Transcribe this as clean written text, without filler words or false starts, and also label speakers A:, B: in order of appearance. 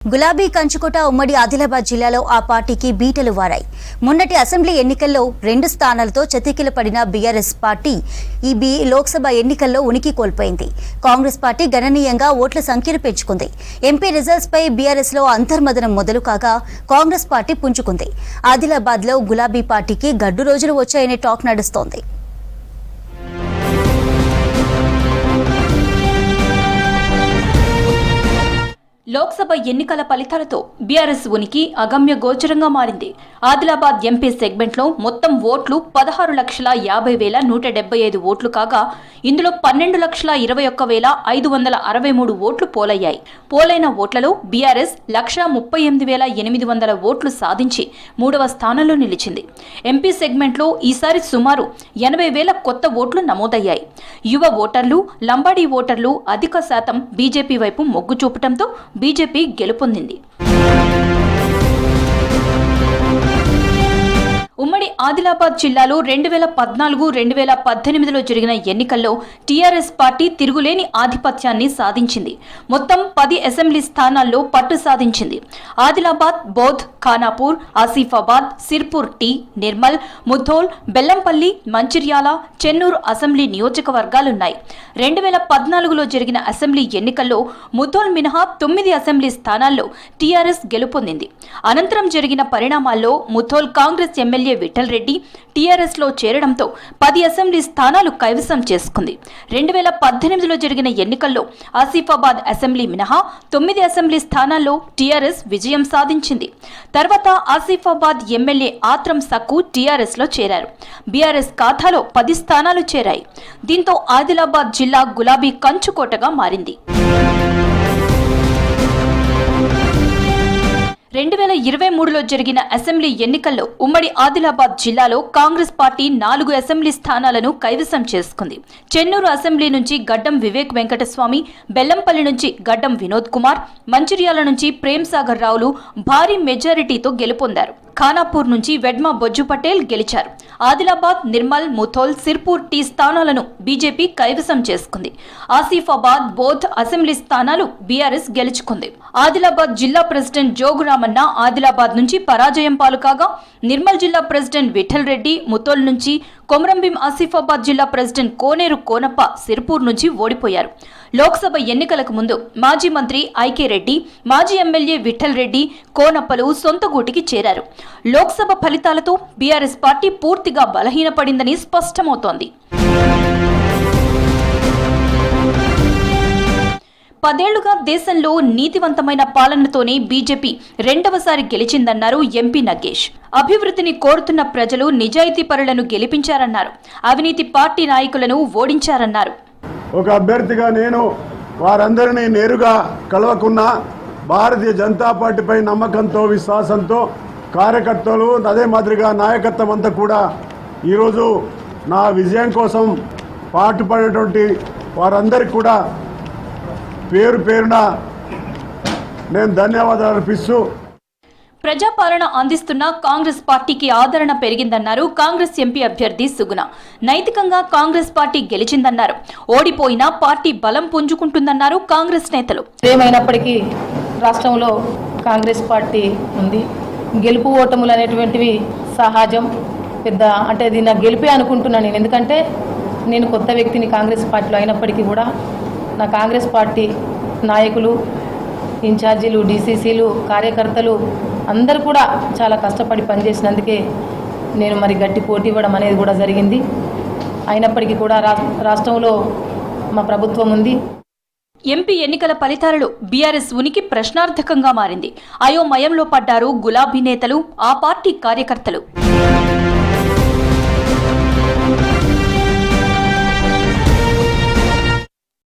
A: గులాబీ కంచుకోట ఉమ్మడి ఆదిలాబాద్ జిల్లాలో ఆ పార్టీకి బీటలు వారాయి. మొన్నటి అసెంబ్లీ ఎన్నికల్లో 2 స్థానాలతో చతికిలపడిన బీఆర్ఎస్ పార్టీ ఈ లోక్సభ ఎన్నికల్లో ఉనికి కోల్పోయింది. కాంగ్రెస్ పార్టీ గణనీయంగా ఓట్ల సంఖ్యను పెంచుకుంది. ఎంపీ రిజల్ట్స్ పై బీఆర్ఎస్ లో అంతర్మదనం మొదలు కాగా కాంగ్రెస్ పార్టీ పుంజుకుంది. ఆదిలాబాద్ లో గులాబీ పార్టీకి గడ్డు రోజులు వచ్చాయనే టాక్ నడుస్తోంది.
B: లోక్సభ ఎన్నికల ఫలితాలతో బీఆర్ఎస్ ఉనికి అగమ్య గోచరంగా మారింది. ఆదిలాబాద్ ఎంపీ సెగ్మెంట్లో మొత్తం ఓట్లు 16,50,175 ఓట్లు కాగా ఇందులో 12,21,563 ఓట్లు పోలయ్యాయి. పోలైన ఓట్లలో బీఆర్ఎస్ 1,38,800 ఓట్లు సాధించి 3వ స్థానంలో నిలిచింది. ఎంపీ సెగ్మెంట్లో ఈసారి సుమారు 80,000 కొత్త ఓట్లు నమోదయ్యాయి. యువ ఓటర్లు, లంబాడీ ఓటర్లు అధిక శాతం బీజేపీ వైపు మొగ్గు చూపడంతో బీజేపీ గెలుపొందింది. ఉమ్మడి ఆదిలాబాద్ జిల్లాలో 2014-2018లో జరిగిన ఎన్నికల్లో టీఆర్ఎస్ పార్టీ తిరుగులేని ఆధిపత్యాన్ని సాధించింది. మొత్తం 10 అసెంబ్లీ స్థానాల్లో పట్టు సాధించింది. ఆదిలాబాద్, బోధ్, ఖానాపూర్, ఆసిఫాబాద్, సిర్పూర్ టీ, నిర్మల్, ముథోల్, బెల్లంపల్లి, మంచిర్యాల, చెన్నూరు అసెంబ్లీ నియోజకవర్గాలున్నాయి. 2014లో జరిగిన అసెంబ్లీ ఎన్నికల్లో ముథోల్ మినహా 9 అసెంబ్లీ స్థానాల్లో టీఆర్ఎస్ గెలుపొందింది. అనంతరం జరిగిన పరిణామాల్లో ముథోల్ కాంగ్రెస్ ఎమ్మెల్యే విఠల్ రెడ్డి టీఆర్ఎస్ లో చేరడంతో 10 అసెంబ్లీ స్థానాలు కైవసం చేసుకుంది. 2018లో జరిగిన ఎన్నికల్లో ఆసిఫాబాద్ అసెంబ్లీ మినహా 9 అసెంబ్లీ స్థానాల్లో టీఆర్ఎస్ విజయం సాధించింది. తర్వాత ఆసిఫాబాద్ ఎమ్మెల్యే ఆత్రం సక్కు టీఆర్ఎస్ లో చేరారు. బీఆర్ఎస్ ఖాతాలో 10 స్థానాలు చేరాయి. దీంతో ఆదిలాబాద్ జిల్లా గులాబీ కంచుకోటగా మారింది. 2023లో జరిగిన అసెంబ్లీ ఎన్నికల్లో ఉమ్మడి ఆదిలాబాద్ జిల్లాలో కాంగ్రెస్ పార్టీ 4 అసెంబ్లీ స్థానాలను కైవసం చేసుకుంది. చెన్నూరు అసెంబ్లీ నుంచి గడ్డం వివేక్ వెంకటస్వామి, బెల్లంపల్లి నుంచి గడ్డం వినోద్ కుమార్, మంచిర్యాల నుంచి ప్రేమ్ సాగర్ రావులు భారీ మెజారిటీతో గెలుపొందారు. ఖానాపూర్ నుంచి వెడ్మా బొజ్జు పటేల్ గెలిచారు. ఆదిలాబాద్, నిర్మల్, ముథోల్, సిర్పూర్ టీ స్థానాలను బీజేపీ కైవసం చేసుకుంది. ఆసిఫాబాద్, బోధ్ అసెంబ్లీ స్థానాలు బీఆర్ఎస్ గెలుచుకుంది. ఆదిలాబాద్ జిల్లా ప్రెసిడెంట్ జోగురామన్న ఆదిలాబాద్ నుంచి పరాజయం పాలు కాగా నిర్మల్ జిల్లా ప్రెసిడెంట్ విఠల్ రెడ్డి ముథోల్ నుంచి, కొమరంభీం ఆసిఫాబాద్ జిల్లా ప్రెసిడెంట్ కోనేరు కోనప్ప సిర్పూర్ నుంచి ఓడిపోయారు. లోక్సభ ఎన్నికలకు ముందు మాజీ మంత్రి ఐకే రెడ్డి, మాజీ ఎమ్మెల్యే విఠల్ రెడ్డి, కోనప్పలు సొంత గూటికి చేరారు. లోక్సభ ఫలితాలతో బీఆర్ఎస్ పార్టీ పూర్తిగా బలహీనపడిందని స్పష్టమవుతోంది. 10 ఏళ్లుగా దేశంలో నీతివంతమైన పాలనతోనే బీజేపీ 2వసారి గెలిచిందన్నారు ఎంపీ నగేష్. అభివృద్ధిని కోరుతున్న ప్రజలు నిజాయితీ పరులను గెలిపించారన్నారు. అవినీతి పార్టీ నాయకులను ఓడించారన్నారు.
C: ఒక అభ్యర్థిగా నేను వారందరినీ నేరుగా కలవకున్నా భారతీయ జనతా పార్టీపై నమ్మకంతో, విశ్వాసంతో కార్యకర్తలు అదే మాదిరిగా నాయకత్వం అంతా కూడా ఈరోజు నా విజయం కోసం పాటుపడేటువంటి వారందరికీ కూడా పేరు పేరున నేను ధన్యవాదాలు అర్పిస్తూ
B: ప్రజాపాలన అందిస్తున్న కాంగ్రెస్ పార్టీకి ఆదరణ పెరిగిందన్నారు కాంగ్రెస్ ఎంపీ అభ్యర్థి సుగుణ. నైతికంగా కాంగ్రెస్ పార్టీ గెలిచిందన్నారు. ఓడిపోయినా పార్టీ బలం పుంజుకుంటుందన్నారు కాంగ్రెస్ నేతలు.
D: ఏమైనప్పటికీ రాష్ట్రంలో కాంగ్రెస్ పార్టీ ఉంది. గెలుపు ఓటములు అనేటువంటివి సహజం. అంటే ఇది నా గెలిపే అనుకుంటున్నాను నేను. ఎందుకంటే నేను కొత్త వ్యక్తిని కాంగ్రెస్ పార్టీలో అయినప్పటికీ కూడా నా కాంగ్రెస్ పార్టీ నాయకులు, ఇన్ఛార్జీలు, డీసీసీలు, కార్యకర్తలు అందరూ కూడా చాలా కష్టపడి పనిచేసినందుకే నేను మరి గట్టి పోటీ ఇవ్వడం అనేది కూడా జరిగింది. అయినప్పటికీ కూడా రాష్ట్రంలో మా ప్రభుత్వం ఉంది.
B: ఎంపీ ఎన్నికల ఫలితాలలో బీఆర్ఎస్ ఉనికి ప్రశ్నార్థకంగా మారింది. అయోమయంలో పడ్డారు గులాబీ నేతలు, ఆ పార్టీ కార్యకర్తలు.